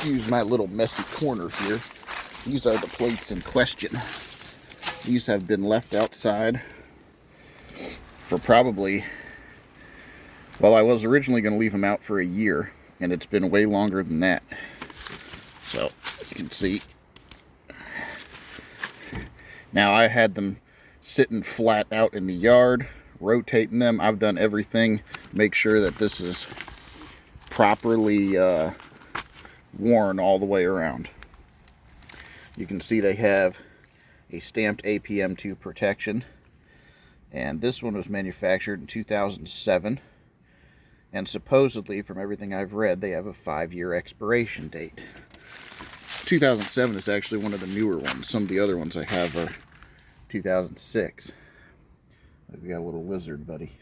excuse my little messy corner here. These are the plates in question. These have been left outside for probably, well, I was originally going to leave them out for a year, and it's been way longer than that. So, you can see. Now, I had them sitting flat out in the yard, rotating them. I've done everything to make sure that this is properly worn all the way around. You can see they have a stamped APM2 protection, and this one was manufactured in 2007, and supposedly, from everything I've read, they have a 5-year expiration date. 2007 is actually one of the newer ones. Some of the other ones I have are 2006. We got a little lizard buddy.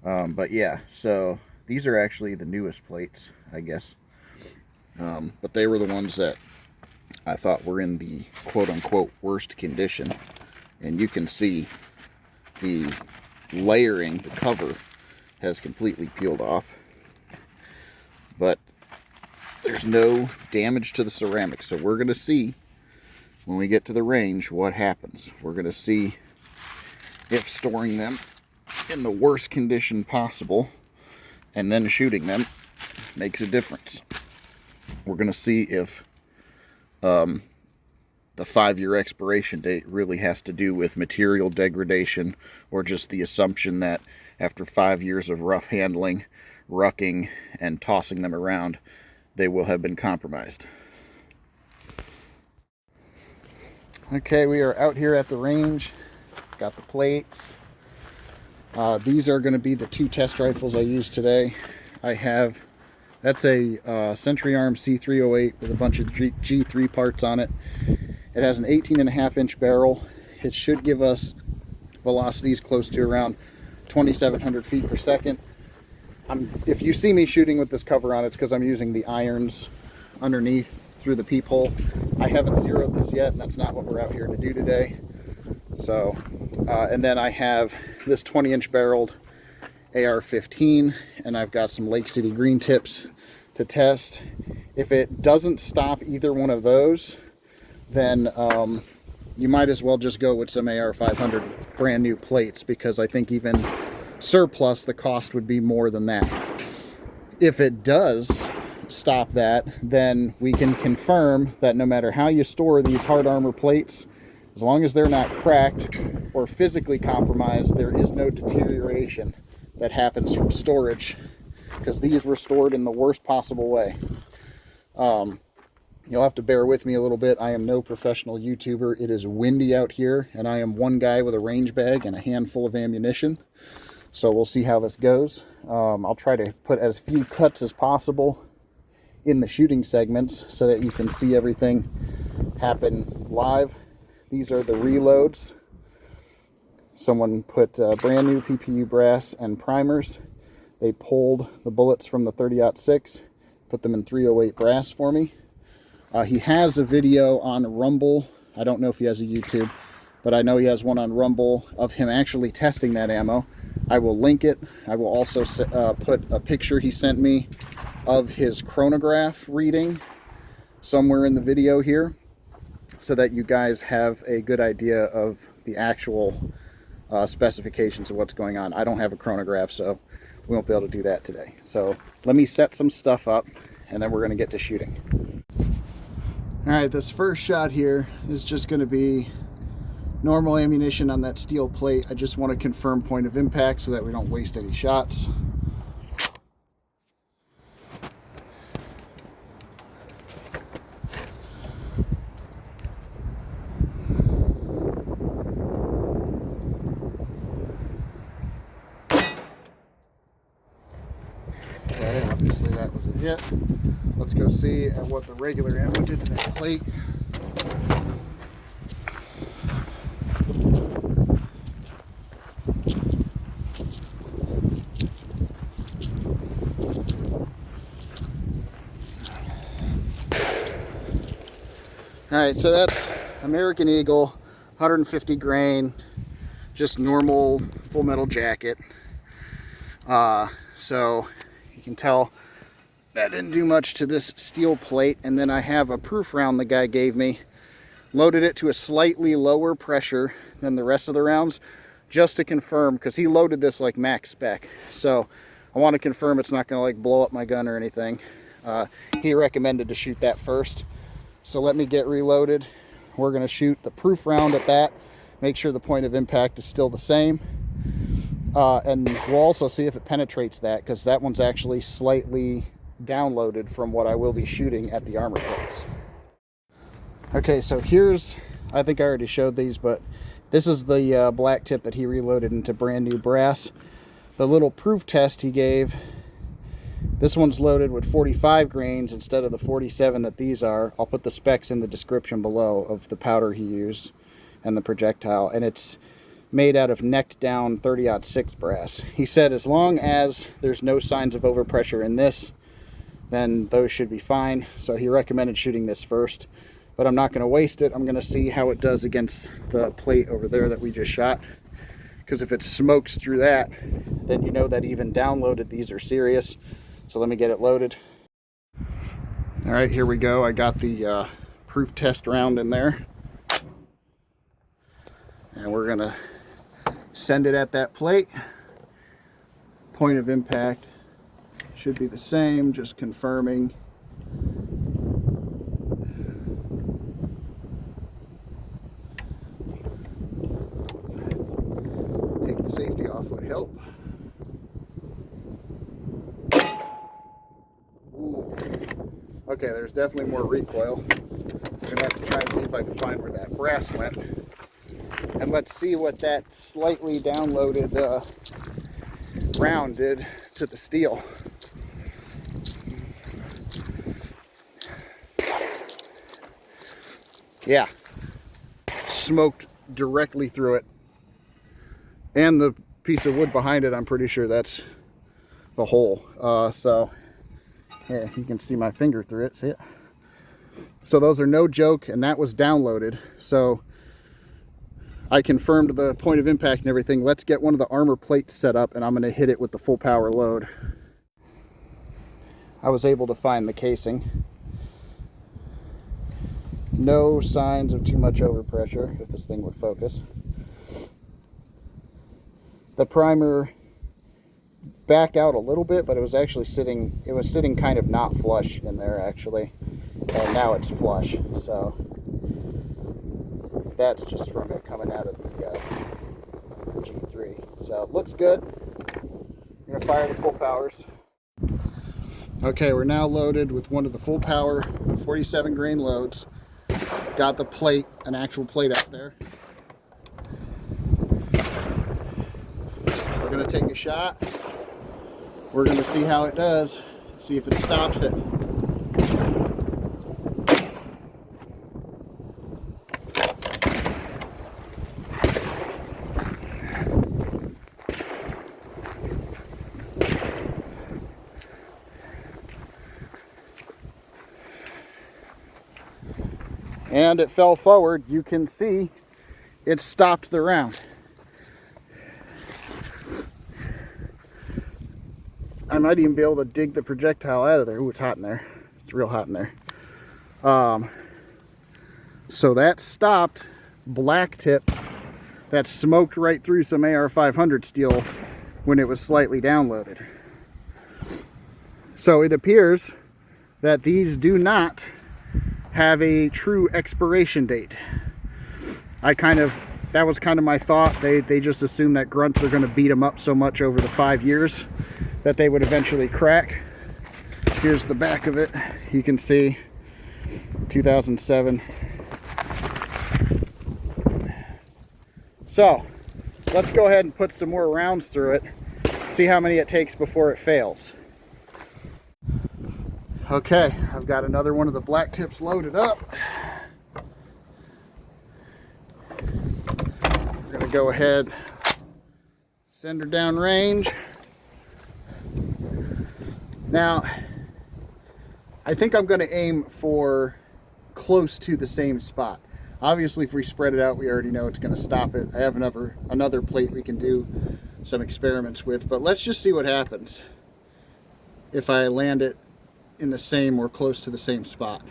But yeah, so these are actually the newest plates, I guess. But they were the ones that I thought were in the quote-unquote worst condition. And you can see the layering, the cover, has completely peeled off. But there's no damage to the ceramics. So we're going to see, when we get to the range, what happens. We're going to see if storing them in the worst condition possible and then shooting them makes a difference. We're going to see if the 5-year expiration date really has to do with material degradation, or just the assumption that after 5 years of rough handling, rucking, and tossing them around, they will have been compromised. Okay, we are out here at the range. Got the plates. These are going to be the 2 test rifles I used today. I have, that's a Century Arm C308 with a bunch of G3 parts on it. It has an 18.5-inch barrel. It should give us velocities close to around 2,700 feet per second. If you see me shooting with this cover on, it's because I'm using the irons underneath through the peephole. I haven't zeroed this yet, and that's not what we're out here to do today. So, and then I have this 20-inch barreled AR-15, and I've got some Lake City green tips to test. If it doesn't stop either one of those, then you might as well just go with some AR-500 brand new plates, because I think even surplus, the cost would be more than that. If it does stop that, then we can confirm that no matter how you store these hard armor plates, as long as they're not cracked or physically compromised, there is no deterioration that happens from storage, because these were stored in the worst possible way. You'll have to bear with me a little bit. I am no professional YouTuber. It is windy out here, and I am one guy with a range bag and a handful of ammunition. So we'll see how this goes. I'll try to put as few cuts as possible in the shooting segments so that you can see everything happen live. These are the reloads. Someone put brand new PPU brass and primers. They pulled the bullets from the 30-06, put them in 308 brass for me. He has a video on Rumble. I don't know if he has a YouTube, but I know he has one on Rumble of him actually testing that ammo. I will link it. I will also put a picture he sent me of his chronograph reading somewhere in the video here, so that you guys have a good idea of the actual specifications of what's going on. I don't have a chronograph, so we won't be able to do that today. So let me set some stuff up, and then we're going to get to shooting. All right, this first shot here is just going to be normal ammunition on that steel plate. I just want to confirm point of impact so that we don't waste any shots. Okay, obviously that was a hit. Let's go see at what the regular ammo did to that plate. Alright, so that's American Eagle, 150 grain, just normal full metal jacket. So you can tell That didn't do much to this steel plate. And then I have a proof round the guy gave me. Loaded it to a slightly lower pressure than the rest of the rounds, just to confirm, because he loaded this like max spec. So I want to confirm it's not going to like blow up my gun or anything. He recommended to shoot that first. So let me get reloaded. We're going to shoot the proof round at that. Make sure the point of impact is still the same. And we'll also see if it penetrates that, because that one's actually slightly downloaded from what I will be shooting at the armor plates. Okay, so here's, I think I already showed these, but this is the black tip that he reloaded into brand new brass. The little proof test he gave, this one's loaded with 45 grains instead of the 47 that these are. I'll put the specs in the description below of the powder he used and the projectile, and it's made out of necked down 30-06 brass. He said as long as there's no signs of overpressure in this, then those should be fine. So he recommended shooting this first, but I'm not going to waste it. I'm going to see how it does against the plate over there that we just shot, because if it smokes through that, then you know that even downloaded these are serious. So let me get it loaded. All right, here we go. I got the proof test round in there, and we're going to send it at that plate. Point of impact should be the same, just confirming. Take the safety off would help. Ooh. Okay, there's definitely more recoil. I'm gonna have to try and see if I can find where that brass went. And let's see what that slightly downloaded round did to the steel. Yeah, smoked directly through it. And the piece of wood behind it, I'm pretty sure that's the hole. So, yeah, you can see my finger through it, see it? So those are no joke, and that was downloaded. So I confirmed the point of impact and everything. Let's get one of the armor plates set up, and I'm gonna hit it with the full power load. I was able to find the casing. No signs of too much overpressure, if this thing would focus. The primer backed out a little bit, but it was actually sitting kind of not flush in there actually. And now it's flush, so that's just from it coming out of the G3. So it looks good. I'm gonna fire the full powers. Okay, we're now loaded with one of the full power 47 grain loads. Got the plate, an actual plate out there. We're gonna take a shot. We're gonna see how it does. See if it stops it. And it fell forward. You can see it stopped the round. I might even be able to dig the projectile out of there. Ooh, it's hot in there. It's real hot in there. So that stopped black tip that smoked right through some AR-500 steel when it was slightly downloaded. So it appears that these do not have a true expiration date. That was kind of my thought. They just assume that grunts are going to beat them up so much over the 5 years that they would eventually crack. Here's the back of it. You can see 2007. So let's go ahead and put some more rounds through it, see how many it takes before it fails. Okay, I've got another one of the black tips loaded up. We're gonna go ahead, send her down range. Now, I think I'm gonna aim for close to the same spot. Obviously, if we spread it out, we already know it's gonna stop it. I have another plate we can do some experiments with, but let's just see what happens if I land it in the same or close to the same spot.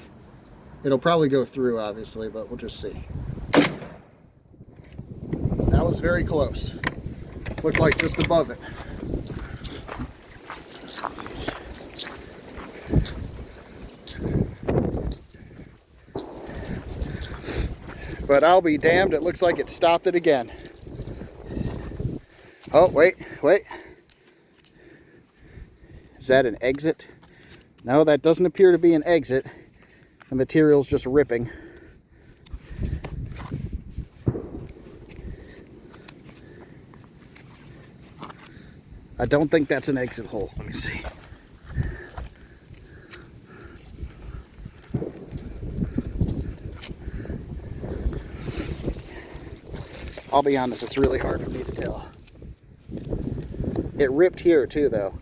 It'll probably go through, obviously, but we'll just see. That was very close. Looked like just above it. But I'll be damned, it looks like it stopped it again. Oh, wait. Is that an exit? No, that doesn't appear to be an exit. The material's just ripping. I don't think that's an exit hole. Let me see. I'll be honest, it's really hard for me to tell. It ripped here too, though.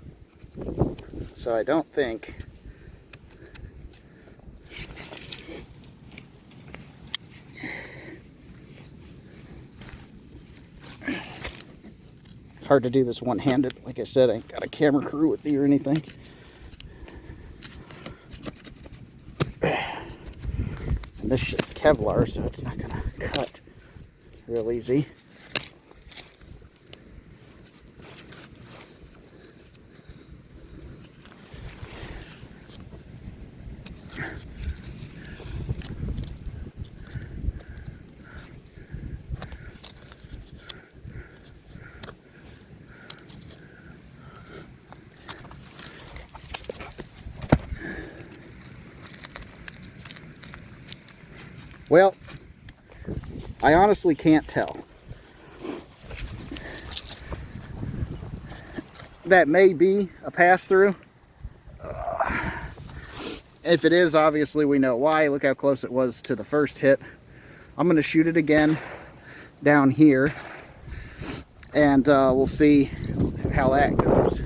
So I don't think... Hard to do this one-handed. Like I said, I ain't got a camera crew with me or anything. And this shit's Kevlar, so it's not gonna cut real easy. Well, I honestly can't tell. That may be a pass-through. If it is, obviously we know why. Look how close it was to the first hit. I'm going to shoot it again down here, and we'll see how that goes.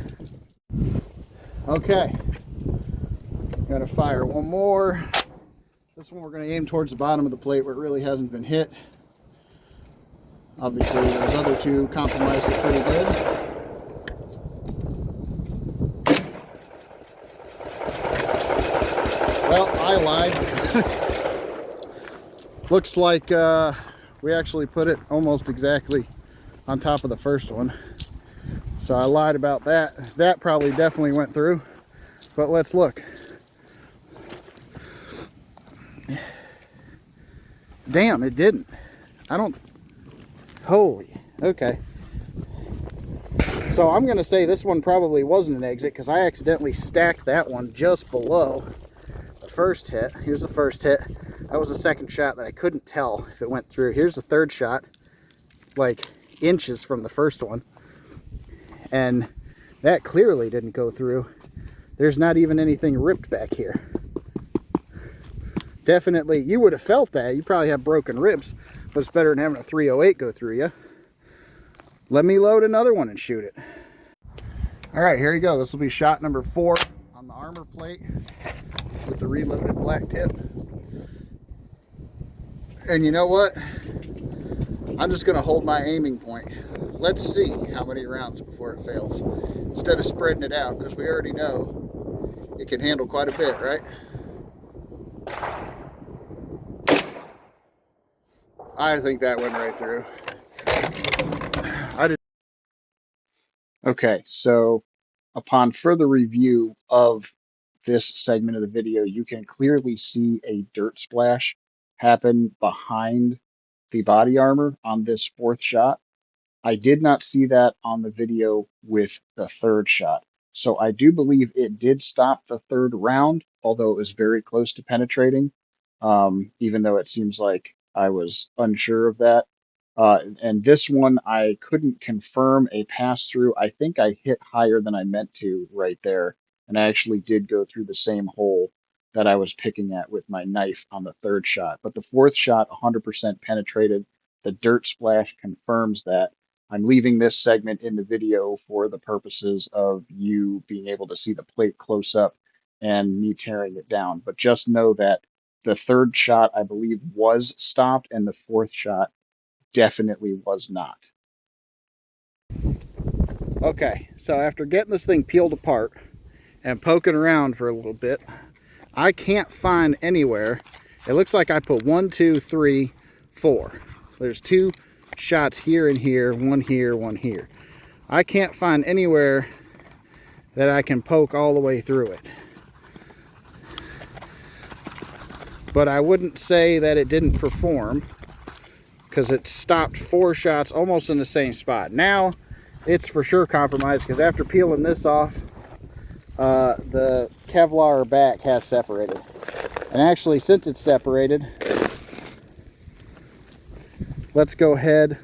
Okay, got to fire one more. This one we're going to aim towards the bottom of the plate where it really hasn't been hit. Obviously those other two compromised it pretty good. Well, I lied. Looks like we actually put it almost exactly on top of the first one. So I lied about that. That probably definitely went through. But let's look. Damn, it didn't. I don't... Holy. Okay. So I'm going to say this one probably wasn't an exit because I accidentally stacked that one just below the first hit. Here's the first hit. That was the second shot that I couldn't tell if it went through. Here's the third shot, like inches from the first one. And that clearly didn't go through. There's not even anything ripped back here. Definitely, you would have felt that. You probably have broken ribs, but it's better than having a 308 go through you. Let me load another one and shoot it. All right, here you go. This will be shot number 4 on the armor plate with the reloaded black tip. And you know what? I'm just going to hold my aiming point. Let's see how many rounds before it fails. Instead of spreading it out, because we already know it can handle quite a bit, right? I think that went right through. Okay, so upon further review of this segment of the video, you can clearly see a dirt splash happen behind the body armor on this 4th shot. I did not see that on the video with the 3rd shot. So I do believe it did stop the 3rd round, although it was very close to penetrating, even though it seems like I was unsure of that. And this one, I couldn't confirm a pass through. I think I hit higher than I meant to right there. And I actually did go through the same hole that I was picking at with my knife on the 3rd shot. But the 4th shot, 100% penetrated. The dirt splash confirms that. I'm leaving this segment in the video for the purposes of you being able to see the plate close up and me tearing it down. But just know that the 3rd shot, I believe, was stopped, and the 4th shot definitely was not. Okay, so after getting this thing peeled apart and poking around for a little bit, I can't find anywhere. It looks like I put 1, 2, 3, 4. There's 2 shots here and here, one here, one here. I can't find anywhere that I can poke all the way through it. But I wouldn't say that it didn't perform, because it stopped 4 shots almost in the same spot. Now it's for sure compromised, because after peeling this off, the Kevlar back has separated. And actually, since it's separated, let's go ahead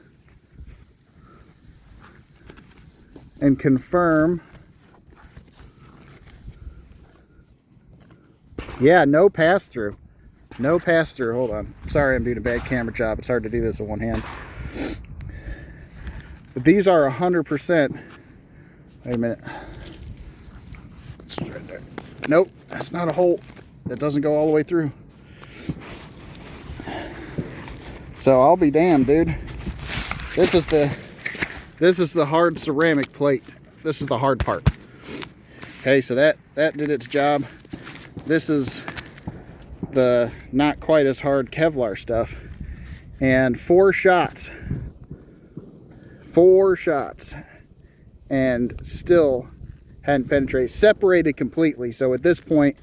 and confirm. Yeah, no pass-through. No pass-through. Hold on. Sorry, I'm doing a bad camera job. It's hard to do this with one hand. But these are 100%. Wait a minute. Right there. Nope, that's not a hole. That doesn't go all the way through. So I'll be damned, dude. This is the hard ceramic plate. This is the hard part. Okay, so that did its job. This is the not quite as hard Kevlar stuff. And 4 shots. 4 shots. And still hadn't penetrated. Separated completely. So at this point,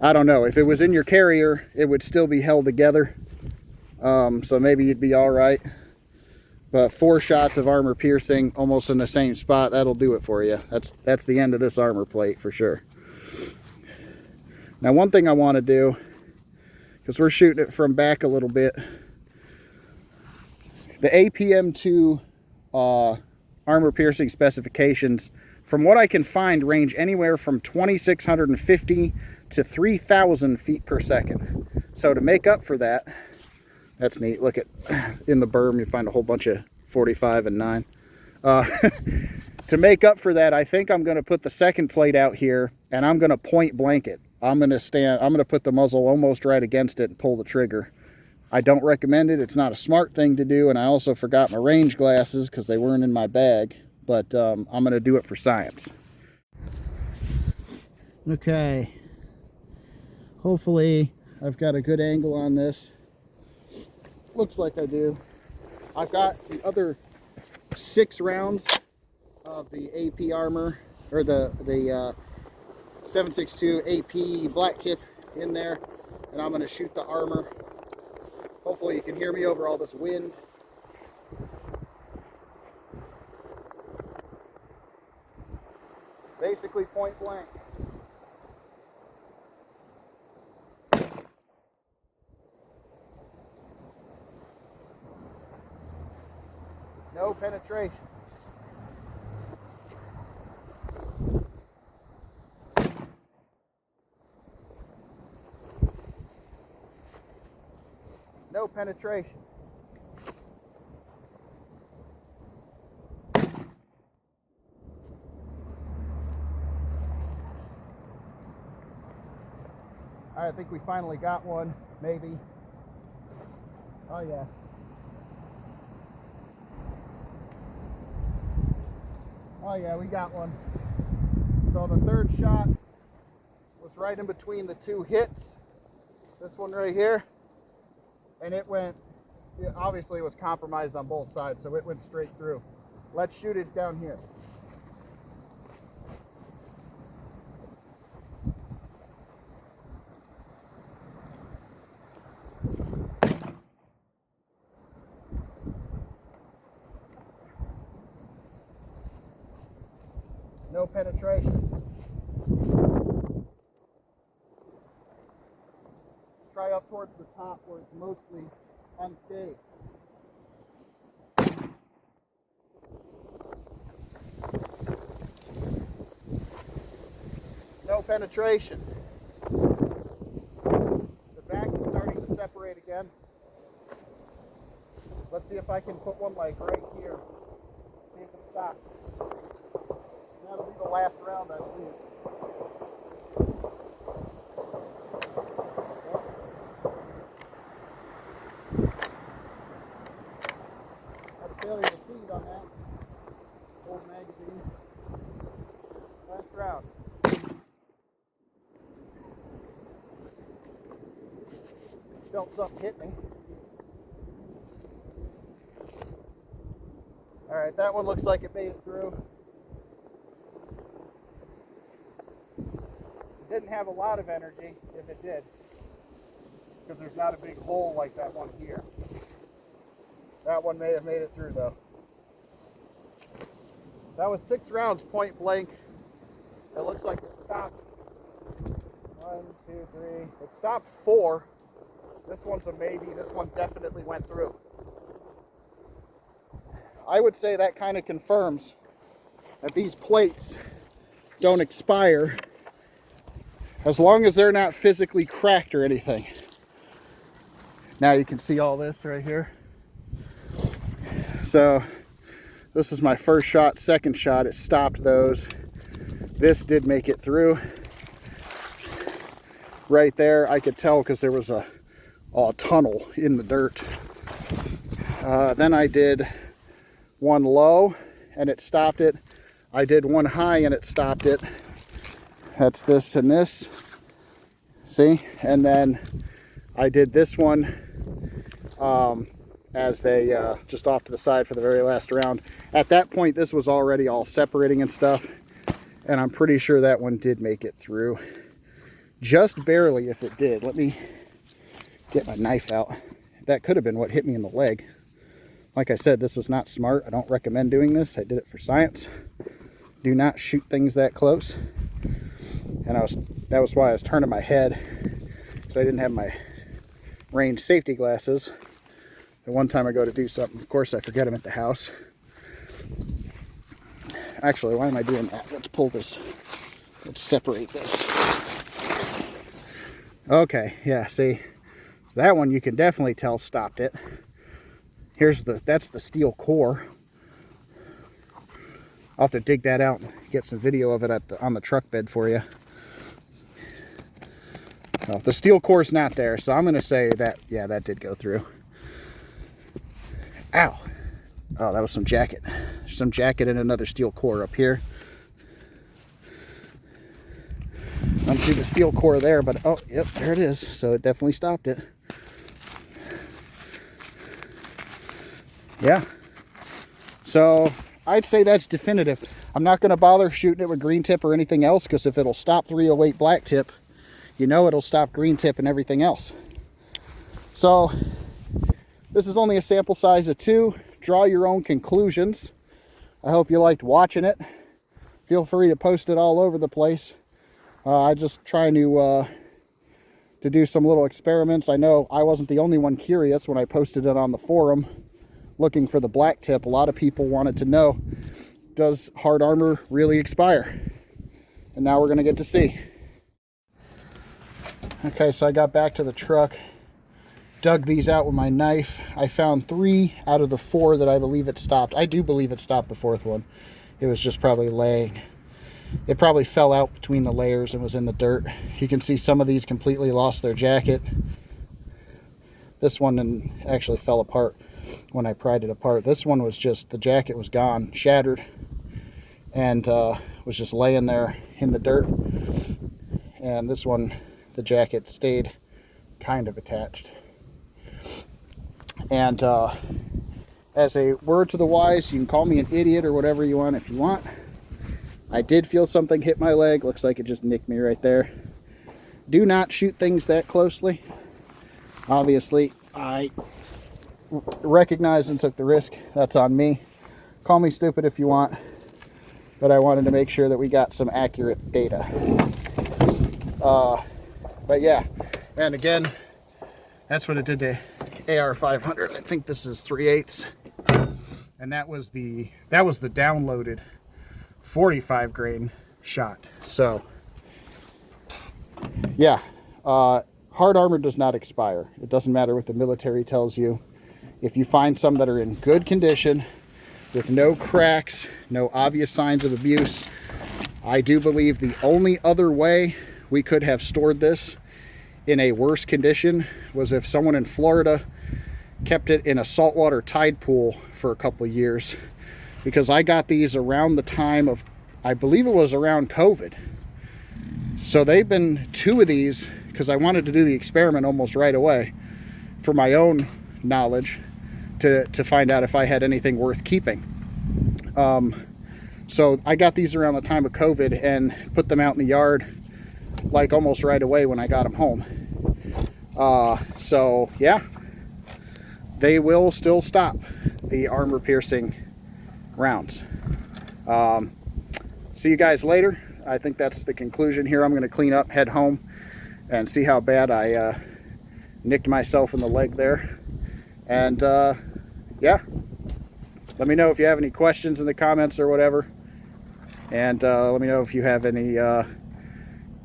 I don't know. If it was in your carrier, it would still be held together. So maybe you'd be all right. But 4 shots of armor piercing almost in the same spot, that'll do it for you. That's the end of this armor plate for sure. Now, one thing I want to do, because we're shooting it from back a little bit, the APM2 armor piercing specifications, from what I can find, range anywhere from 2,650 to 3,000 feet per second. So to make up for that, that's neat. Look at, in the berm, you find a whole bunch of 45 and 9. To make up for that, I think I'm going to put the second plate out here, and I'm going to point blank it. I'm going to put the muzzle almost right against it and pull the trigger. I don't recommend it. It's not a smart thing to do, and I also forgot my range glasses because they weren't in my bag, but I'm going to do it for science. Okay. Hopefully I've got a good angle on this. Looks like I do. I've got the other 6 rounds of the AP armor, or the 7.62 AP black tip in there, and I'm going to shoot the armor. Hopefully you can hear me over all this wind. Basically point blank. No penetration. No penetration. All right, I think we finally got one, maybe. Oh yeah. Oh yeah, we got one. So the third shot was right in between the 2 hits. This one right here. And it went, obviously it was compromised on both sides, so it went straight through. Let's shoot it down here. No penetration. Let's try up towards the top where it's mostly unscathed. No penetration. The back is starting to separate again. Let's see if I can put one like right here. See if it stops. That'll be the last round, I believe. Had a failure to feed on that old magazine. Last round. felt something hit me. All right, that one looks like it made it through. It didn't have a lot of energy, if it did, because there's not a big hole like that one here. That one may have made it through though. That was 6 rounds point blank. It looks like it stopped 1, 2, 3. It stopped 4. This one's a maybe. This one definitely went through. I would say that kind of confirms that these plates don't expire as long as they're not physically cracked or anything. Now you can see all this right here. So this is my first shot, second shot. It stopped those. This did make it through. Right there, I could tell because there was a tunnel in the dirt. Then I did one low and it stopped it. I did one high and it stopped it. That's this and this. See? And then I did this one as a just off to the side for the very last round. At that point, this was already all separating and stuff, and I'm pretty sure that one did make it through. Just barely, if it did. Let me get my knife out. That could have been what hit me in the leg. Like I said, this was not smart. I don't recommend doing this. I did it for science. Do not shoot things that close. And that was why I was turning my head, because I didn't have my range safety glasses. The one time I go to do something, of course I forget them at the house. Actually, why am I doing that? Let's pull this. Let's separate this. Okay, yeah, see. So that one you can definitely tell stopped it. That's the steel core. I'll have to dig that out and get some video of it on the truck bed for you. Well, the steel core's not there, so I'm going to say that, yeah, that did go through. Ow. Oh, that was some jacket. Some jacket and another steel core up here. I don't see the steel core there, but oh, yep, there it is. So it definitely stopped it. Yeah. So I'd say that's definitive. I'm not going to bother shooting it with green tip or anything else, because if it'll stop 308 black tip, you know it'll stop green tip and everything else. So this is only a sample size of 2. Draw your own conclusions. I hope you liked watching it. Feel free to post it all over the place. I just trying to do some little experiments. I know I wasn't the only one curious when I posted it on the forum looking for the black tip. A lot of people wanted to know, does hard armor really expire? And now we're going to get to see. Okay, so I got back to the truck, dug these out with my knife. I found 3 out of the 4 that I believe it stopped. I do believe it stopped the 4th one. It was just probably laying. It probably fell out between the layers and was in the dirt. You can see some of these completely lost their jacket. This one actually fell apart when I pried it apart. This one was just, the jacket was gone, shattered, and was just laying there in the dirt. And this one, the jacket stayed kind of attached. And as a word to the wise, you can call me an idiot or whatever you want if you want. I did feel something hit my leg. Looks like it just nicked me right there. Do not shoot things that closely. Obviously, I recognized and took the risk. That's on me. Call me stupid if you want, but I wanted to make sure that we got some accurate data. But yeah, and again, that's what it did to AR-500. I think this is 3/8, and that was the downloaded 45 grain shot. So yeah, hard armor does not expire. It doesn't matter what the military tells you. If you find some that are in good condition with no cracks, no obvious signs of abuse, I do believe the only other way we could have stored this in a worse condition was if someone in Florida kept it in a saltwater tide pool for a couple of years, because I got these around the time of, I believe it was around COVID. So they've been 2 of these, because I wanted to do the experiment almost right away. for my own knowledge to find out if I had anything worth keeping. So I got these around the time of COVID and put them out in the yard like almost right away when I got them home. So yeah, they will still stop the armor piercing rounds. See you guys later. I think that's the conclusion here. I'm going to clean up, head home, and see how bad I nicked myself in the leg there. And yeah, let me know if you have any questions in the comments or whatever. And let me know if you have any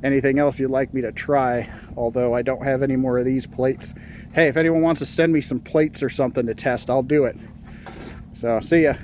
anything else you'd like me to try, although I don't have any more of these plates. Hey, if anyone wants to send me some plates or something to test, I'll do it. So see ya.